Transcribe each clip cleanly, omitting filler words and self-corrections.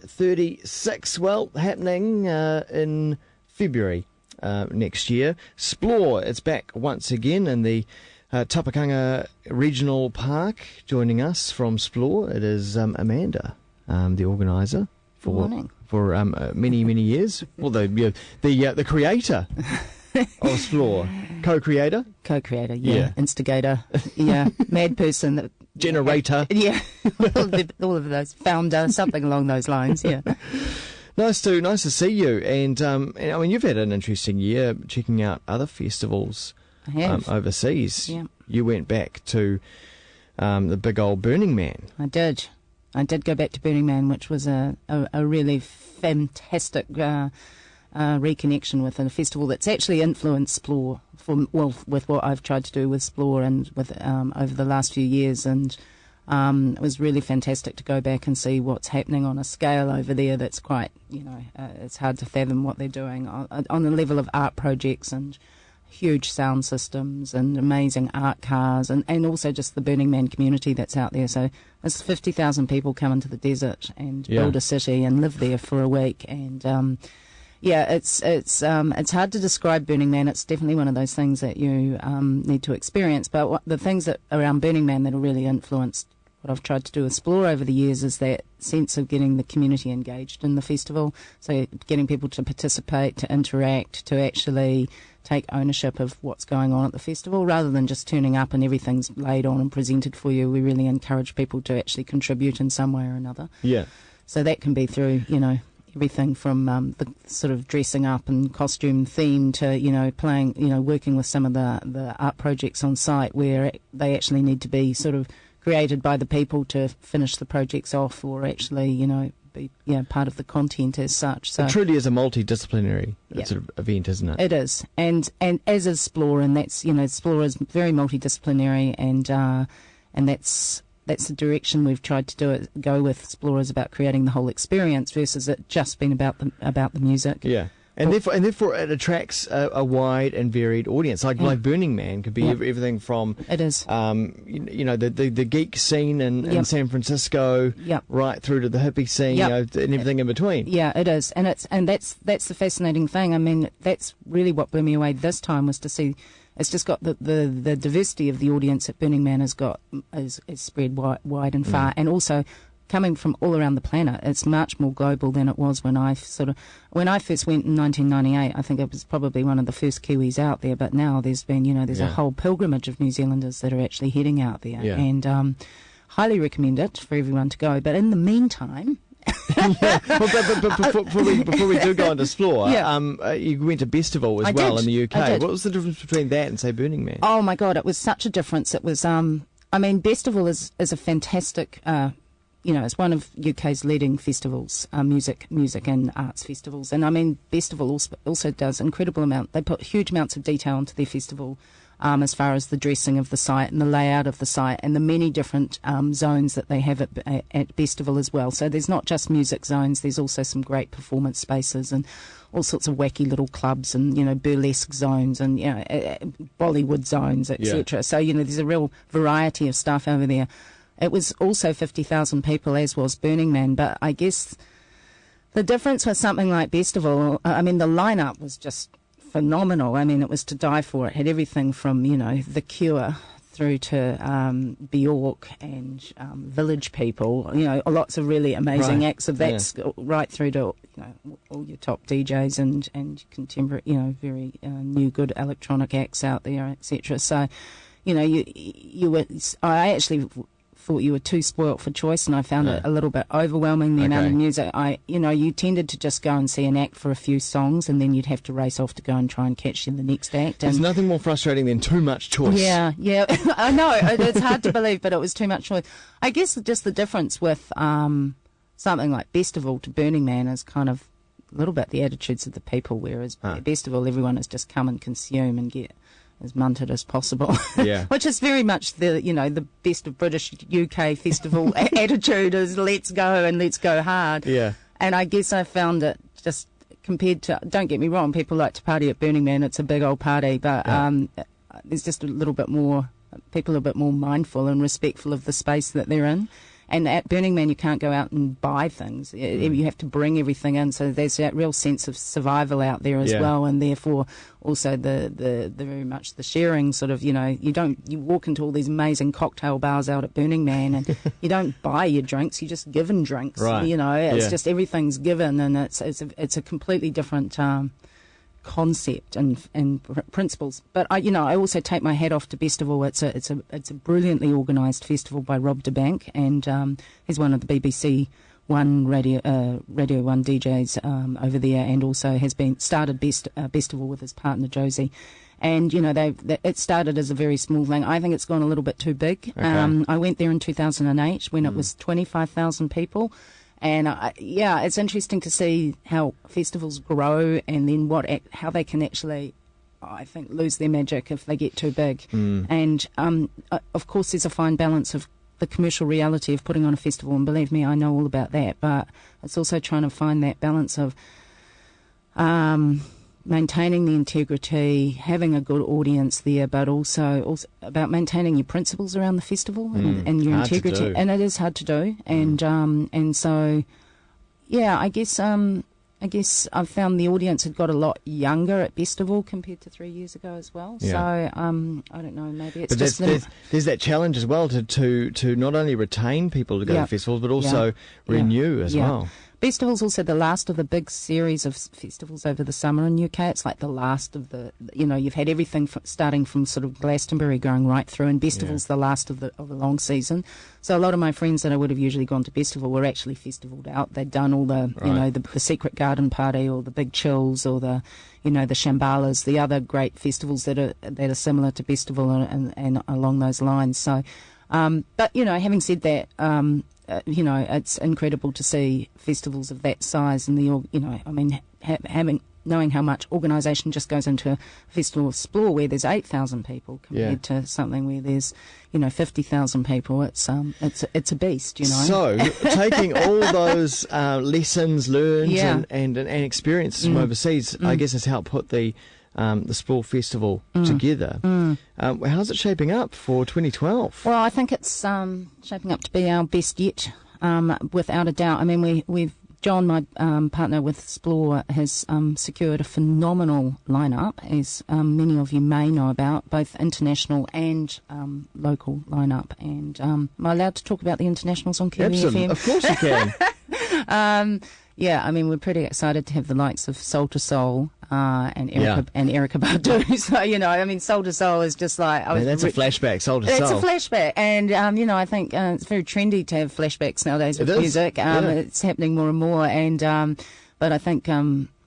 2036. Well, happening in February next year. Splore, it's back once again in the Tapakanga Regional Park. Joining us from Splore, it is Amanda, the organiser for many years. Well, the creator of Splore, co-creator, yeah. Instigator, yeah, mad person, that generator, yeah, all of those, founder, something along those lines, yeah. Nice to see you, and I mean, you've had an interesting year checking out other festivals overseas. Yeah. You went back to the big old Burning Man. I did go back to Burning Man, which was a really fantastic reconnection with a festival that's actually influenced Splore with what I've tried to do with Splore and with over the last few years, and it was really fantastic to go back and see what's happening on a scale over there that's quite, it's hard to fathom what they're doing on the level of art projects and huge sound systems and amazing art cars, and also just the Burning Man community that's out there. So there's 50,000 people come into the desert and build a city and live there for a week, and it's hard to describe Burning Man. It's definitely one of those things that you need to experience. But the things that around Burning Man that have really influenced what I've tried to do with Splore over the years is that sense of getting the community engaged in the festival. So getting people to participate, to interact, to actually take ownership of what's going on at the festival, rather than just turning up and everything's laid on and presented for you. We really encourage people to actually contribute in some way or another. Yeah. So that can be through, everything from the sort of dressing up and costume theme to, playing, working with some of the art projects on site where they actually need to be sort of created by the people to finish the projects off, or actually, be part of the content as such. So it truly is a multidisciplinary sort of event, isn't it? It is, and as is Splore, and that's Splore is very multidisciplinary, and that's the direction we've tried to go with Splore, is about creating the whole experience versus it just being about the music. Yeah. And therefore, it attracts a wide and varied audience. Like Burning Man could be everything from it is, the geek scene in San Francisco, right through to the hippie scene, and everything in between. Yeah, it is, and that's the fascinating thing. I mean, that's really what blew me away this time, was to see. It's just got the diversity of the audience that Burning Man has got is spread wide and far, and also coming from all around the planet. It's much more global than it was when I first went in 1998. I think it was probably one of the first Kiwis out there, but now there's been, there's a whole pilgrimage of New Zealanders that are actually heading out there, and highly recommend it for everyone to go. But in the meantime, but before we do go on to Splore, you went to Festival as well in the UK. What was the difference between that and, say, Burning Man? Oh my God, it was such a difference. It was, Festival is a fantastic, it's one of UK's leading festivals, music and arts festivals. And Festival also does incredible amount. They put huge amounts of detail into their festival, as far as the dressing of the site and the layout of the site and the many different zones that they have at Festival as well. So there's not just music zones, there's also some great performance spaces and all sorts of wacky little clubs and, burlesque zones and, Bollywood zones, etc. So, there's a real variety of stuff over there. It was also 50,000 people, as was Burning Man, but I guess the difference with something like Festival, the lineup was just phenomenal. It was to die for. It had everything from, The Cure through to Bjork and Village People, lots of really amazing acts of that, right through to, all your top DJs and contemporary, very new good electronic acts out there, etc. So, I actually thought you were too spoilt for choice, and I found it a little bit overwhelming, the amount of music. You tended to just go and see an act for a few songs, and then you'd have to race off to go and try and catch the next act. There's nothing more frustrating than too much choice. Yeah, I know, it's hard to believe, but it was too much choice. I guess just the difference with something like Festival to Burning Man is kind of a little bit the attitudes of the people, whereas at Festival everyone has just come and consume and get as munted as possible, which is very much the best of British UK festival attitude, is let's go and let's go hard. And I guess I found it just compared to, don't get me wrong, people like to party at Burning Man, it's a big old party, but there's just a little bit more, people are a bit more mindful and respectful of the space that they're in. and at Burning Man you can't go out and buy things. You have to bring everything in, so there's that real sense of survival out there as well, and therefore also the very much the sharing sort of, you walk into all these amazing cocktail bars out at Burning Man and you don't buy your drinks, you're just given drinks. Right. It's just everything's given, and it's a completely different concept and principles. But I also take my hat off to Festival. It's a brilliantly organised festival by Rob DeBank, and he's one of the BBC One Radio One DJs over there, and also has started Festival with his partner Josie. And it started as a very small thing. I think it's gone a little bit too big. Okay. I went there in 2008 when it was 25,000 people. And it's interesting to see how festivals grow, and then how they can actually, I think, lose their magic if they get too big. And of course, there's a fine balance of the commercial reality of putting on a festival, and believe me, I know all about that. But it's also trying to find that balance of maintaining the integrity, having a good audience there, but also about maintaining your principles around the festival and your hard integrity. to do. And it is hard to do. And so, I guess I've found the audience had got a lot younger at Festival compared to 3 years ago as well. Yeah. So I don't know, maybe it's But just there's that challenge as well to not only retain people to go to festivals, but also renew as well. Festival's also the last of the big series of festivals over the summer in UK. It's like the last of the, you've had everything starting from sort of Glastonbury going right through, and Festival's the last of the long season. So a lot of my friends that I would have usually gone to Festival were actually festivaled out. They'd done all the, the Secret Garden Party or the Big Chills or the, the Shambhalas, the other great festivals that are similar to Festival and along those lines. So, but having said that, it's incredible to see festivals of that size and knowing how much organisation just goes into a festival of Splore where there's 8,000 people compared to something where there's 50,000 people. It's a beast, So taking all those lessons learned and experiences from overseas, I guess has helped put the Splore Festival together. How's it shaping up for 2012? Well, I think it's shaping up to be our best yet, without a doubt. I mean, John, my partner with Splore, has secured a phenomenal lineup, as many of you may know about, both international and local lineup. And am I allowed to talk about the internationals on Kiwi FM? Of course you can. We're pretty excited to have the likes of Soul to Soul and Erykah Badu. So, Soul to Soul is just like... that's a flashback, Soul to Soul. It's a flashback. And, I think it's very trendy to have flashbacks nowadays with music. It's happening more and more. And but I think...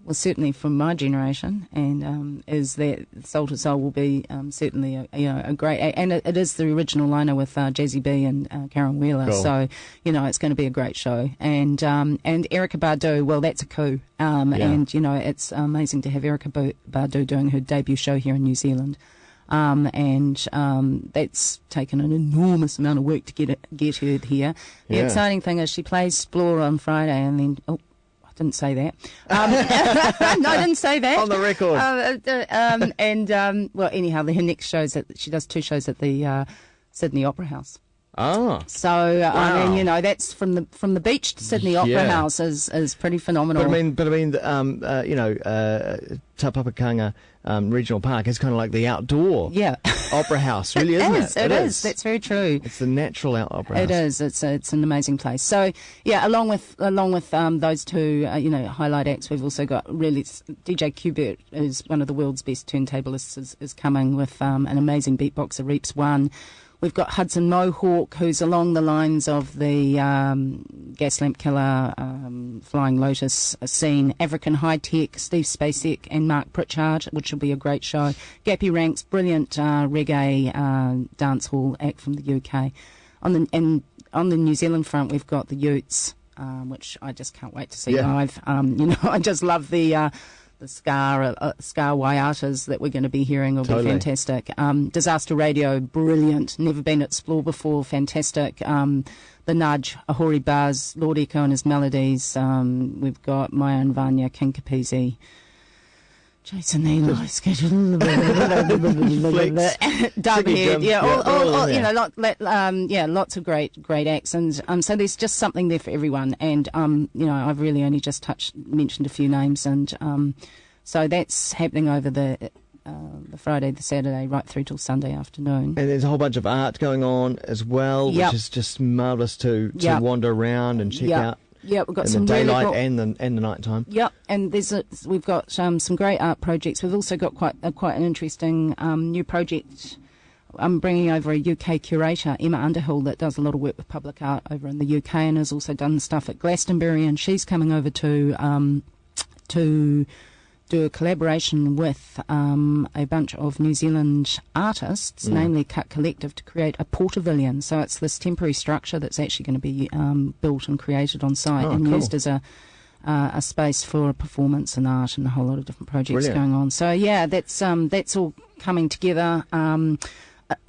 certainly from my generation, and is that Soul to Soul will be certainly a great, and it is the original liner with Jazzy B and Karen Wheeler. Cool. So it's going to be a great show. And Erykah Badu, well, that's a coup. And it's amazing to have Erykah Badu doing her debut show here in New Zealand. That's taken an enormous amount of work to get her here. The exciting thing is she plays Splore on Friday, and then didn't say that. No, I didn't say that. On the record. Anyhow, her next shows she does 2 shows at the Sydney Opera House. Oh. So wow. that's from the beach to Sydney Opera House is pretty phenomenal. Tapapakanga Regional Park is kind of like the outdoor opera house, really, isn't it? It is. That's very true. It's the natural opera house. It is. It's an amazing place. So along with those two highlight acts, we've also got really DJ Qbert is one of the world's best turntablists is coming with an amazing beatboxer, Reaps One. We've got Hudson Mohawk, who's along the lines of the Gaslamp Killer, Flying Lotus scene, African High Tech, Steve Spacek and Mark Pritchard, which will be a great show. Gappy Ranks, brilliant reggae dancehall act from the UK. On the New Zealand front, we've got the Utes, which I just can't wait to see live. I just love the Ska Waiatas that we're going to be hearing will be fantastic. Disaster Radio, brilliant. Never been at Splore before, fantastic. The Nudge, Ahuri Buzz, Lord Echo and his melodies. We've got My Own Vanya, King Kapisi. Jason Eli schedule. Darbyhead, lots of great acts, and so there's just something there for everyone. And I've really only just mentioned a few names, and so that's happening over the Friday, the Saturday, right through till Sunday afternoon. And there's a whole bunch of art going on as well, which is just marvellous to wander around and check out. Yeah, we've got in some the daylight really and the night time. Yep, and we've got some great art projects. We've also got quite an interesting new project. I'm bringing over a UK curator, Emma Underhill, that does a lot of work with public art over in the UK and has also done stuff at Glastonbury. And she's coming over to do a collaboration with a bunch of New Zealand artists, namely Cut Collective, to create a portavilion. So it's this temporary structure that's actually going to be built and created on site used as a space for performance and art and a whole lot of different projects going on. So yeah, that's all coming together.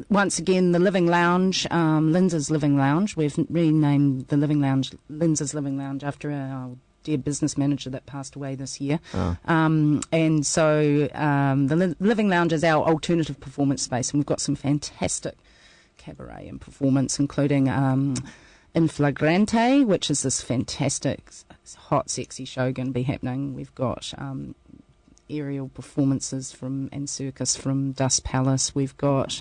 Once again, the Living Lounge, Linza's Living Lounge. We've renamed the Living Lounge Linza's Living Lounge after our dear business manager that passed away this year. And so the Living Lounge is our alternative performance space, and we've got some fantastic cabaret and performance, including In Flagrante, which is this fantastic, hot, sexy show going to be happening. We've got aerial performances and circus from Dust Palace. We've got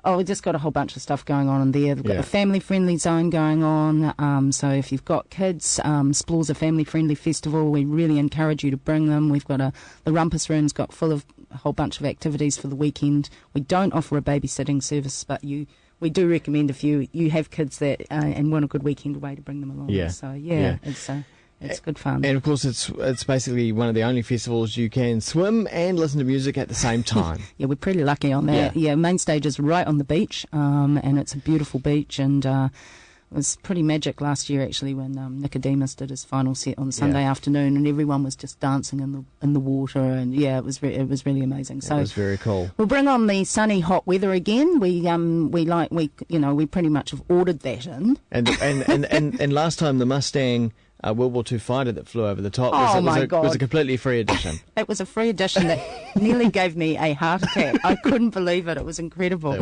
we've just got a whole bunch of stuff going on in there. We've got a family-friendly zone going on. So if you've got kids, Splore's a family-friendly festival. We really encourage you to bring them. We've got the Rumpus Room's got full of a whole bunch of activities for the weekend. We don't offer a babysitting service, but we do recommend if you have kids that and want a good weekend away to bring them along. Yeah. So it's good fun. And of course, it's basically one of the only festivals you can swim and listen to music at the same time. Yeah, we're pretty lucky on that. Yeah, main stage is right on the beach, and it's a beautiful beach, and it was pretty magic last year actually when Nicodemus did his final set on Sunday afternoon, and everyone was just dancing in the water, and it was really amazing. So it was very cool. We'll bring on the sunny hot weather again. We pretty much have ordered that in. And last time the Mustang World War II fighter that flew over the top was a completely free edition. It was a free edition that nearly gave me a heart attack. I couldn't believe it. It was incredible.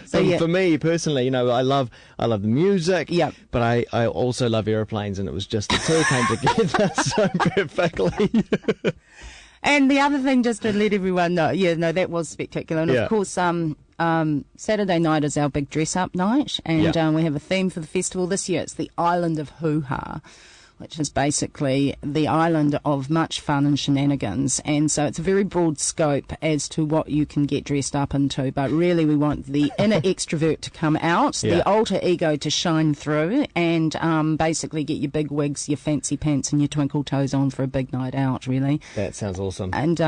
For me personally, I love the music, but I also love airplanes, and it was just the two came together so perfectly. And the other thing, just to let everyone know, that was spectacular. And of course, Saturday night is our big dress-up night, and we have a theme for the festival. This year it's the Island of Hoo-Ha, which is basically the island of much fun and shenanigans. And so it's a very broad scope as to what you can get dressed up into. But really we want the inner extrovert to come out, the alter ego to shine through, and basically get your big wigs, your fancy pants and your twinkle toes on for a big night out, really. That sounds awesome. And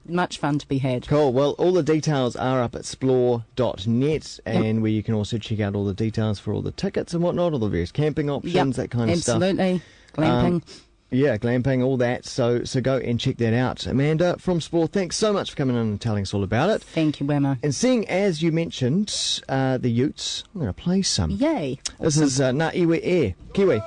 much fun to be had. Cool. Well, all the details are up at splore.net, and where you can also check out all the details for all the tickets and whatnot, all the various camping options, that kind of stuff. Absolutely. Glamping. Glamping, all that. So go and check that out. Amanda from Splore, thanks so much for coming in and telling us all about it. Thank you, Wammo. And seeing as you mentioned the Utes, I'm going to play some. Yay. This is Na Iwe E, Kiwi.